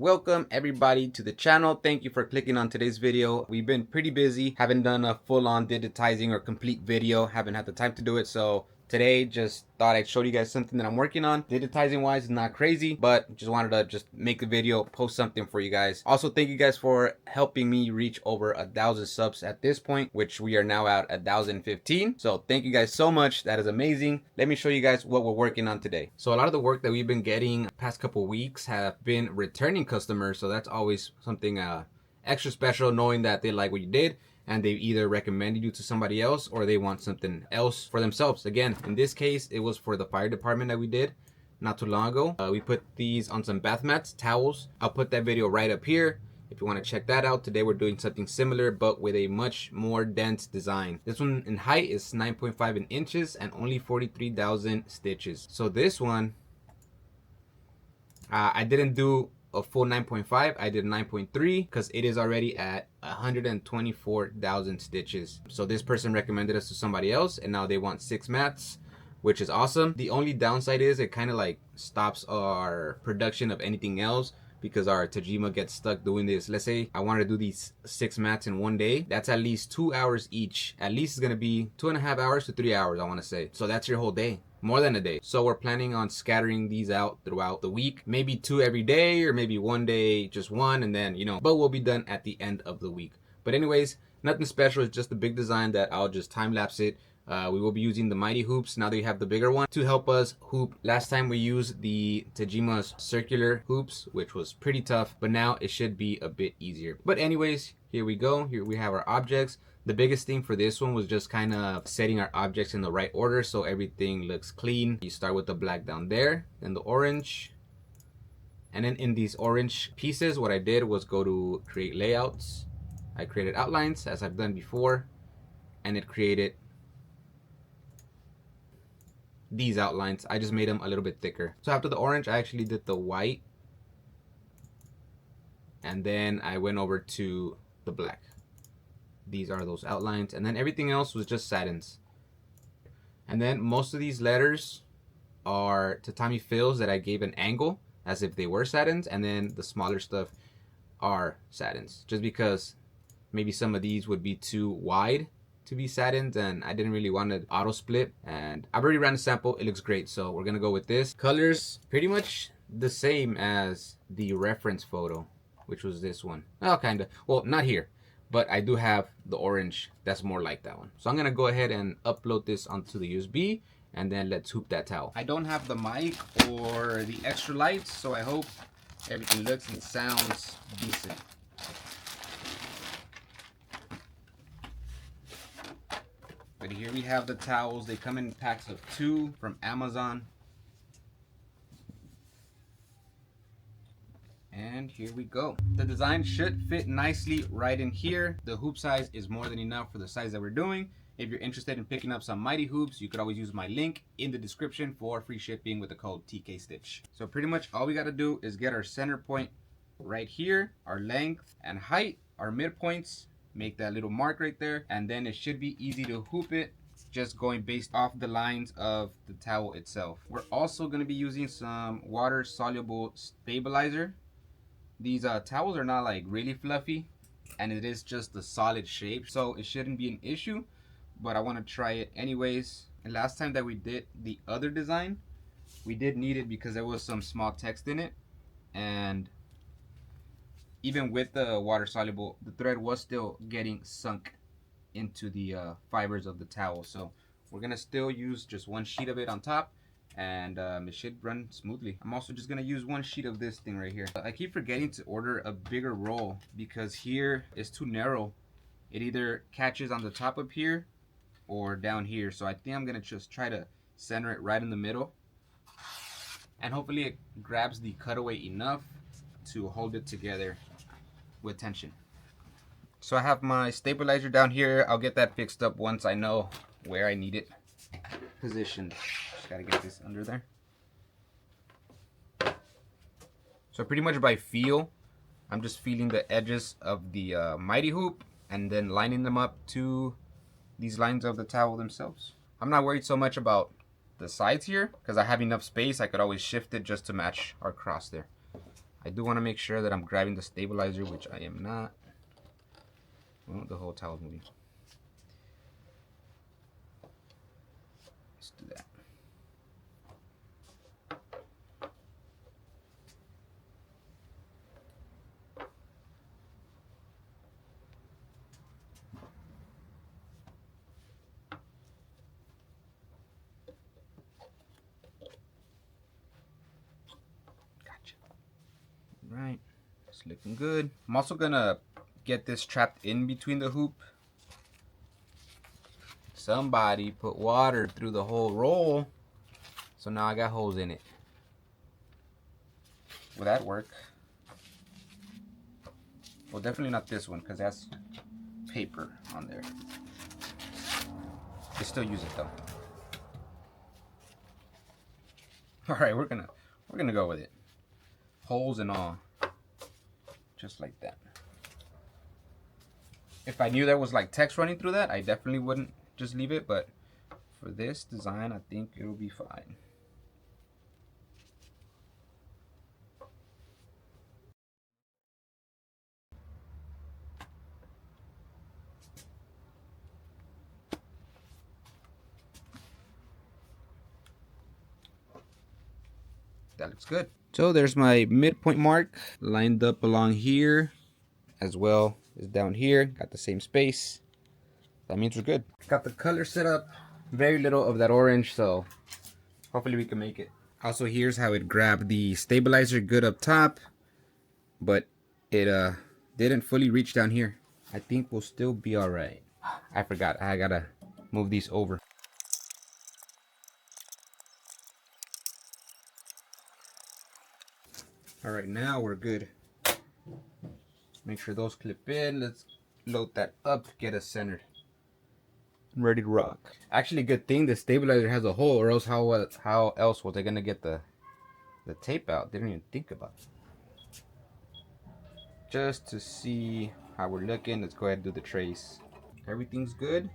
Welcome everybody to the channel. Thank you for clicking on today's video. We've been pretty busy, haven't done a full-on digitizing or complete video, haven't had the time to do it, so today just thought I'd show you guys something that I'm working on. Digitizing wise is not crazy, but just wanted to just make a video, post something for you guys. Also, thank you guys for helping me reach over 1,000 subs at this point, which we are now at 1,015. So thank you guys so much. That is amazing. Let me show you guys what we're working on today. So a lot of the work that we've been getting past couple weeks have been returning customers. So that's always something extra special, knowing that they like what you did and they either recommended you to somebody else or they want something else for themselves. Again, in this case, it was for the fire department that we did not too long ago. We put these on some bath mats, towels. I'll put that video right up here if you want to check that out. Today we're doing something similar but with a much more dense design. This one in height is 9.5 in inches and only 43,000 stitches. So this one, I didn't do a full 9.5, I did 9.3 because it is already at 124,000 stitches. So this person recommended us to somebody else and now they want 6 mats, which is awesome. The only downside is it kind of like stops our production of anything else because our Tajima gets stuck doing this. Let's say I wanted to do these 6 mats in one day. That's at least 2 hours each. At least it's gonna be 2.5 hours to 3 hours, I want to say. So that's your whole day. More than a day. So we're planning on scattering these out throughout the week, maybe 2 every day, or maybe one day just 1, and then but we'll be done at the end of the week. But anyways, nothing special. It's just a big design that I'll just time lapse it. We will be using the mighty hoops now that we have the bigger one to help us hoop. Last time we used the Tajima's circular hoops, which was pretty tough, but now it should be a bit easier. But anyways, here we go. Here we have our objects. The biggest thing for this one was just kind of setting our objects in the right order so everything looks clean. You start with the black down there, then the orange. And then in these orange pieces, what I did was go to create layouts. I created outlines as I've done before, and it created these outlines. I just made them a little bit thicker. So after the orange, I actually did the white, and then I went over to the black. These are those outlines, and then everything else was just satins. And then most of these letters are tatami fills that I gave an angle as if they were satins, and then the smaller stuff are satins, just because maybe some of these would be too wide to be satins and I didn't really want to auto split. And I've already ran a sample. It looks great, so we're gonna go with this. Colors pretty much the same as the reference photo, which was this one. Oh, kind of. Well, not here, but I do have the orange that's more like that one. So I'm gonna go ahead and upload this onto the USB, and then let's hoop that towel. I don't have the mic or the extra lights, so I hope everything looks and sounds decent. But here we have the towels. They come in packs of 2 from Amazon. And here we go. The design should fit nicely right in here. The hoop size is more than enough for the size that we're doing. If you're interested in picking up some mighty hoops, you could always use my link in the description for free shipping with the code TKStitch. So pretty much all we gotta do is get our center point right here, our length and height, our midpoints, make that little mark right there, and then it should be easy to hoop it, just going based off the lines of the towel itself. We're also gonna be using some water soluble stabilizer. These towels are not like really fluffy, and it is just a solid shape, so it shouldn't be an issue, but I want to try it anyways. And last time that we did the other design, we did need it because there was some small text in it, and even with the water soluble, the thread was still getting sunk into the fibers of the towel. So we're gonna still use just one sheet of it on top, and it should run smoothly. I'm also just gonna use one sheet of this thing right here. I keep forgetting to order a bigger roll because here is too narrow. It either catches on the top up here or down here. So I think I'm gonna just try to center it right in the middle, and hopefully it grabs the cutaway enough to hold it together with tension. So I have my stabilizer down here. I'll get that fixed up once I know where I need it positioned. Just gotta get this under there. So pretty much by feel, I'm just feeling the edges of the mighty hoop and then lining them up to these lines of the towel themselves. I'm not worried so much about the sides here because I have enough space. I could always shift it just to match our cross there. I do want to make sure that I'm grabbing the stabilizer, which I am not. Well, the whole towel's moving. Let's do that. Gotcha. Right, it's looking good. I'm also gonna get this trapped in between the hoop. Somebody put water through the whole roll, so now I got holes in it. Will that work? Well, definitely not this one because that's paper on there. They still use it though. All right, we're gonna go with it. Holes and all, just like that. If I knew there was like text running through that, I definitely wouldn't just leave it, but for this design, I think it'll be fine. That looks good. So there's my midpoint mark lined up along here as well as down here. Got the same space. That means we're good. Got the color set up. Very little of that orange, so hopefully we can make it. Also, here's how it grabbed the stabilizer good up top, but it didn't fully reach down here. I think we'll still be all right. I forgot, I gotta move these over. All right, now we're good. Make sure those clip in. Let's load that up, get us centered. I'm ready to rock. Actually, good thing the stabilizer has a hole, or else how else was I gonna get the tape out? Didn't even think about it. Just to see how we're looking, let's go ahead and do the trace. Everything's good.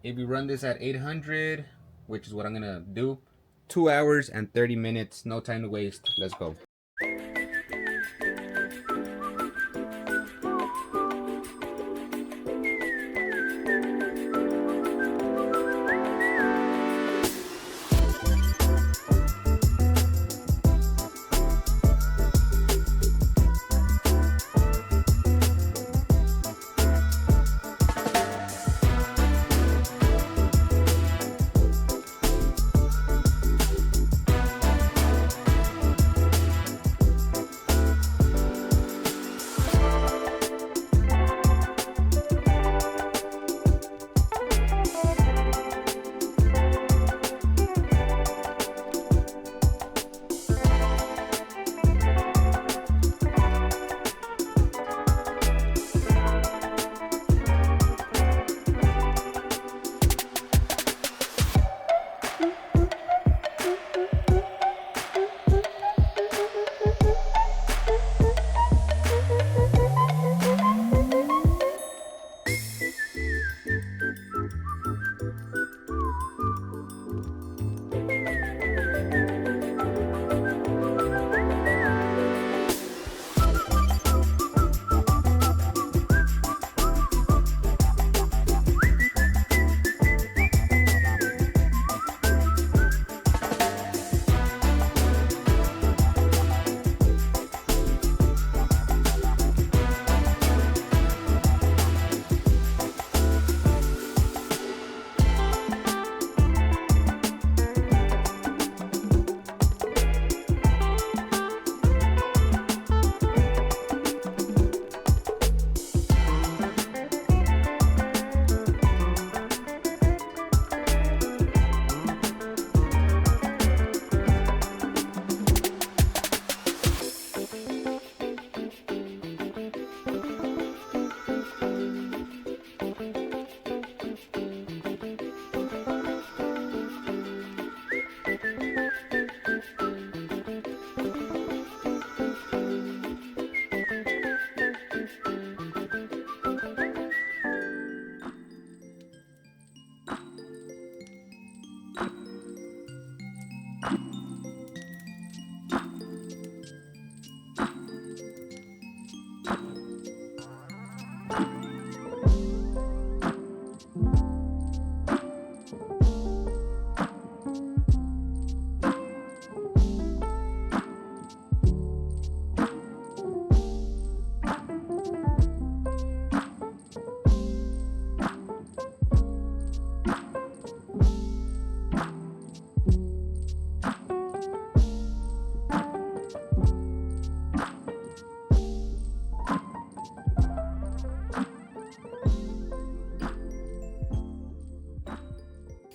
If we run this at 800, which is what I'm gonna do, 2 hours and 30 minutes, no time to waste. Let's go.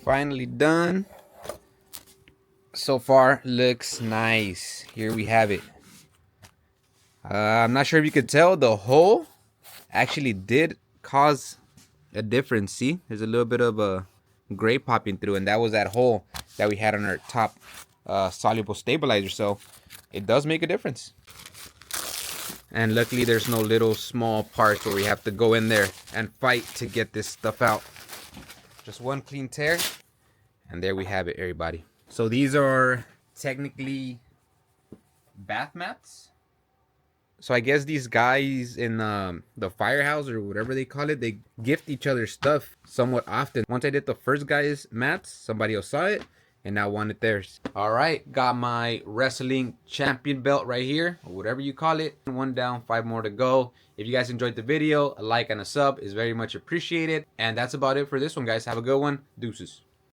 finally done. So far looks nice. Here we have it. I'm not sure if you could tell, the hole actually did cause a difference. See, there's a little bit of a gray popping through, and that was that hole that we had on our top soluble stabilizer. So it does make a difference. And luckily there's no little small parts where we have to go in there and fight to get this stuff out. Just one clean tear, and there we have it, everybody. So these are technically bath mats. So I guess these guys in the firehouse or whatever they call it, they gift each other stuff somewhat often. Once I did the first guy's mats, somebody else saw it and now wanted theirs. All right, got my wrestling champion belt right here, or whatever you call it. 1 down, 5 more to go. If you guys enjoyed the video, a like and a sub is very much appreciated. And that's about it for this one, guys. Have a good one. Deuces.